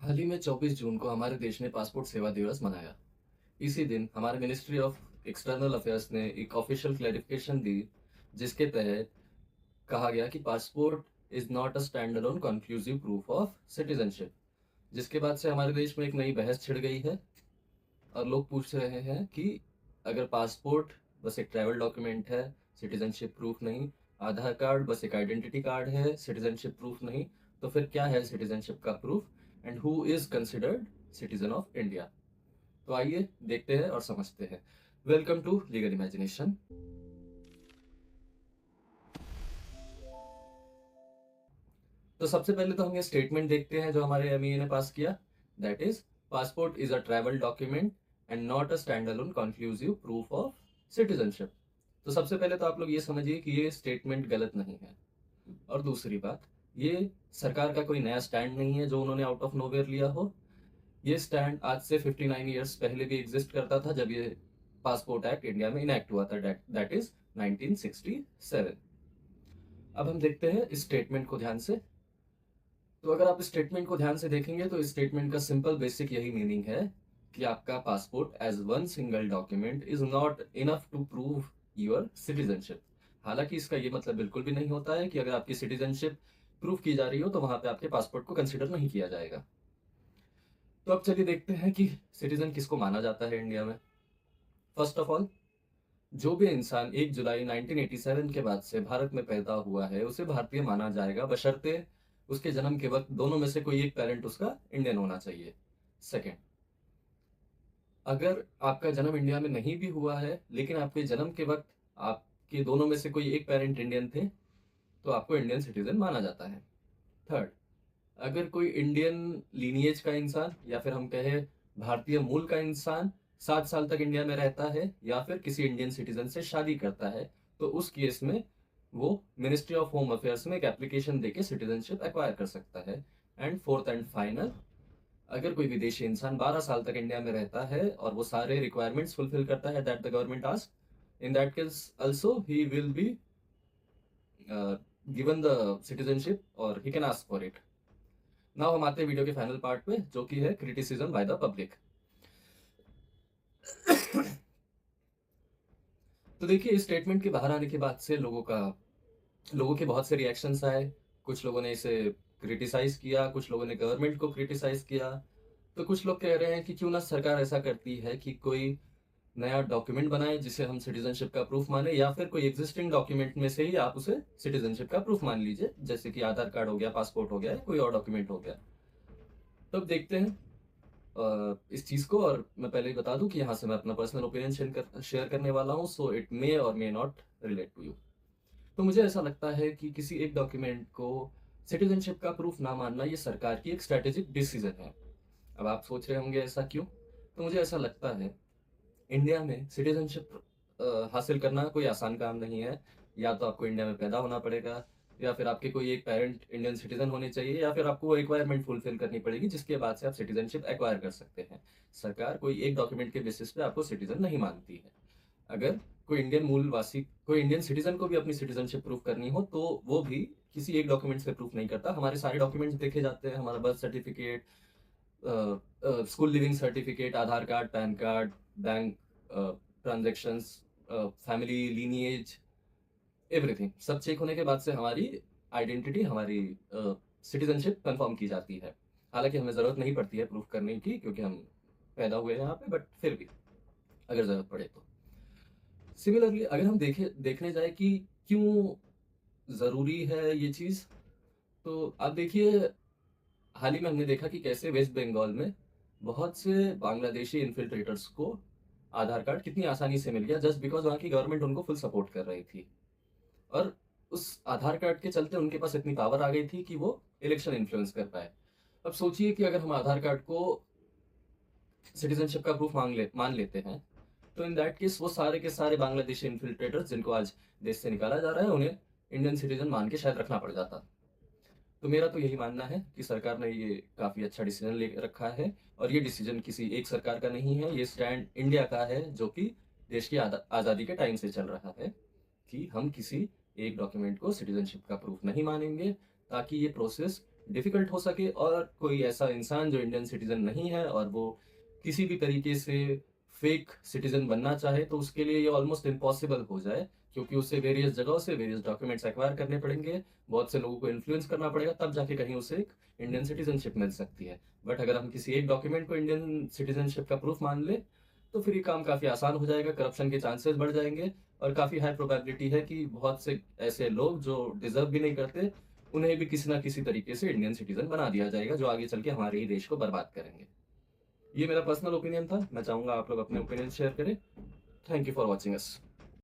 हाल ही में 24 जून को हमारे देश ने पासपोर्ट सेवा दिवस मनाया। इसी दिन हमारे मिनिस्ट्री ऑफ एक्सटर्नल अफेयर्स ने एक ऑफिशियल क्लैरिफिकेशन दी, जिसके तहत कहा गया कि passport is not a stand alone conclusive proof of citizenship. जिसके बाद से हमारे देश में एक नई बहस छिड़ गई है और लोग पूछ रहे हैं कि अगर पासपोर्ट बस एक ट्रैवल डॉक्यूमेंट है, सिटीजनशिप प्रूफ नहीं, आधार कार्ड बस एक आइडेंटिटी कार्ड है, सिटीजनशिप प्रूफ नहीं, तो फिर क्या है सिटीजनशिप का proof and who is considered citizen of India. तो आइए देखते हैं और समझते हैं। Welcome to legal imagination. तो सबसे पहले तो हम ये स्टेटमेंट देखते हैं जो हमारे एमईए ने पास किया। That is, passport is a travel document and not a stand alone conclusive proof of citizenship. तो सबसे पहले तो आप लोग ये समझिए कि ये स्टेटमेंट गलत नहीं है। और दूसरी बात, ये सरकार का कोई नया स्टैंड नहीं है जो उन्होंने आउट ऑफ नोवेयर लिया हो। ये स्टैंड आज से 59 ईयर्स पहले भी एग्जिस्ट करता था, जब ये पासपोर्ट एक्ट इंडिया में इनैक्ट हुआ था। That is 1967। अब हम देखते हैं इस स्टेटमेंट को ध्यान से। तो अगर आप इस स्टेटमेंट को ध्यान से देखेंगे तो इस स्टेटमेंट का सिंपल बेसिक यही मीनिंग है कि आपका passport as one single document is not enough to prove your citizenship. हालांकि इसका ये मतलब बिल्कुल भी नहीं होता है कि अगर आपकी सिटीजनशिप प्रूव की जा रही हो तो वहां पे आपके पासपोर्ट को कंसिडर नहीं किया जाएगा। तो अब चलिए देखते हैं कि सिटीजन किसको माना जाता है इंडिया में। फर्स्ट ऑफ ऑल, जो भी इंसान 1 जुलाई 1987 के बाद से भारत में पैदा हुआ है उसे भारतीय माना जाएगा, बशर्ते उसके जन्म के वक्त दोनों में से कोई एक पेरेंट उसका इंडियन होना चाहिए। सेकेंड, अगर आपका जन्म इंडिया में नहीं भी हुआ है लेकिन आपके जन्म के वक्त आपके दोनों में से कोई एक पेरेंट इंडियन थे तो आपको इंडियन सिटीजन माना जाता है। थर्ड, अगर कोई इंडियन लीनिएज का इंसान या फिर हम कहें भारतीय मूल का इंसान 7 साल तक इंडिया में रहता है या फिर किसी इंडियन सिटीजन से शादी करता है तो उस केस में वो मिनिस्ट्री ऑफ होम अफेयर्स में एक एप्लीकेशन देके सिटीजनशिप एक्वायर कर सकता है। एंड फोर्थ एंड फाइनल, अगर कोई विदेशी इंसान 12 साल तक इंडिया में रहता है और वो सारे रिक्वायरमेंट्स फुलफिल करता है that the government ask, in that case also he will be given the citizenship और he can ask for it. Now हम आते हैं वीडियो के फाइनल पार्ट पे, जो कि है क्रिटिसिज्म बाय द पब्लिक। तो देखिए, इस स्टेटमेंट के बाहर आने के बाद से लोगों के बहुत से रिएक्शंस आए। कुछ लोगों ने इसे क्रिटिसाइज किया, कुछ लोगों ने गवर्नमेंट को क्रिटिसाइज किया। तो कुछ लोग कह रहे हैं कि क्यों ना सरकार ऐसा करती है कि कोई नया डॉक्यूमेंट बनाए जिसे हम सिटीजनशिप का प्रूफ माने, या फिर कोई एग्जिस्टिंग डॉक्यूमेंट में से ही आप उसे सिटीजनशिप का प्रूफ मान लीजिए, जैसे कि आधार कार्ड हो गया, पासपोर्ट हो गया, या कोई और डॉक्यूमेंट हो गया। तो अब देखते हैं इस चीज को। और मैं पहले ही बता दूं कि यहाँ से मैं अपना पर्सनल ओपिनियन शेयर करने वाला हूँ, सो it may or may not relate to you. तो मुझे ऐसा लगता है कि किसी एक डॉक्यूमेंट को सिटीजनशिप का प्रूफ ना मानना ये सरकार की एक स्ट्रेटेजिक डिसीजन है। अब आप सोच रहे होंगे ऐसा क्यों। तो मुझे ऐसा लगता है, इंडिया में सिटीजनशिप हासिल करना कोई आसान काम नहीं है। या तो आपको इंडिया में पैदा होना पड़ेगा, या फिर आपके कोई एक पेरेंट इंडियन सिटीजन होने चाहिए, या फिर आपको वो रिक्वायरमेंट फुलफिल करनी पड़ेगी जिसके बाद से आप सिटीजनशिप एक्वायर कर सकते हैं। सरकार कोई एक डॉक्यूमेंट के बेसिस पे आपको सिटीजन नहीं मानती है। अगर कोई इंडियन सिटीजन को भी अपनी सिटीजनशिप प्रूफ करनी हो तो वो भी किसी एक डॉक्यूमेंट से प्रूफ नहीं करता। हमारे सारे डॉक्यूमेंट्स देखे जाते हैं, हमारा birth certificate, school leaving certificate, Aadhaar card, PAN card, bank transactions, family lineage, everything सब चेक होने के बाद से हमारी आइडेंटिटी, हमारी सिटीजनशिप कंफर्म की जाती है। हालांकि हमें ज़रूरत नहीं पड़ती है प्रूफ करने की, क्योंकि हम पैदा हुए हैं यहाँ पे, बट फिर भी अगर ज़रूरत पड़े तो। सिमिलरली अगर हम देखने जाए कि क्यों ज़रूरी है ये चीज़, तो आप देखिए, हाल ही में हमने देखा कि कैसे वेस्ट बंगाल में बहुत से बांग्लादेशी इन्फिल्ट्रेटर्स को आधार कार्ड कितनी आसानी से मिल गया, जस्ट बिकॉज वहाँ की गवर्नमेंट उनको फुल सपोर्ट कर रही थी। और उस आधार कार्ड के चलते उनके पास इतनी पावर आ गई थी कि वो इलेक्शन इन्फ्लुएंस कर पाए। अब सोचिए कि अगर हम आधार कार्ड को सिटीजनशिप का प्रूफ मान लेते हैं, तो इन दैट केस वो सारे के सारे बांग्लादेशी इन्फिल्ट्रेटर्स जिनको आज देश से निकाला जा रहा है उन्हें इंडियन सिटीजन मान के शायद रखना पड़ जाता। तो मेरा तो यही मानना है कि सरकार ने ये काफी अच्छा डिसीजन ले रखा है, और ये डिसीजन किसी एक सरकार का नहीं है, ये स्टैंड इंडिया का है जो कि देश की आज़ादी के टाइम से चल रहा है कि हम किसी एक डॉक्यूमेंट को सिटीजनशिप का प्रूफ नहीं मानेंगे, ताकि ये प्रोसेस डिफ़िकल्ट हो सके, और कोई ऐसा इंसान जो इंडियन सिटीज़न नहीं है और वो किसी भी तरीके से फ़ेक सिटीज़न बनना चाहे, तो उसके लिए ये ऑलमोस्ट इम्पॉसिबल हो जाए, क्योंकि उसे वेरियस जगहों से वेरियस डॉक्यूमेंट्स एक्वायर करने पड़ेंगे, बहुत से लोगों को इन्फ्लुएंस करना पड़ेगा, तब जाके कहीं उसे एक इंडियन सिटीज़नशिप मिल सकती है। बट अगर हम किसी एक डॉक्यूमेंट को इंडियन सिटीज़नशिप का प्रूफ़ मान लें, तो फिर ये काम काफ़ी आसान हो जाएगा, करप्शन के चांसेस बढ़ जाएँगे, और काफ़ी हाई प्रोबेबिलिटी है कि बहुत से ऐसे लोग जो डिज़र्व भी नहीं करते, उन्हें भी किसी न किसी तरीके से इंडियन सिटीज़न बना दिया जाएगा, जो आगे चल के हमारे ही देश को बर्बाद करेंगे। ये मेरा पर्सनल ओपिनियन था, मैं चाहूँगा आप लोग अपने ओपिनियन शेयर करें। Thank you for watching us.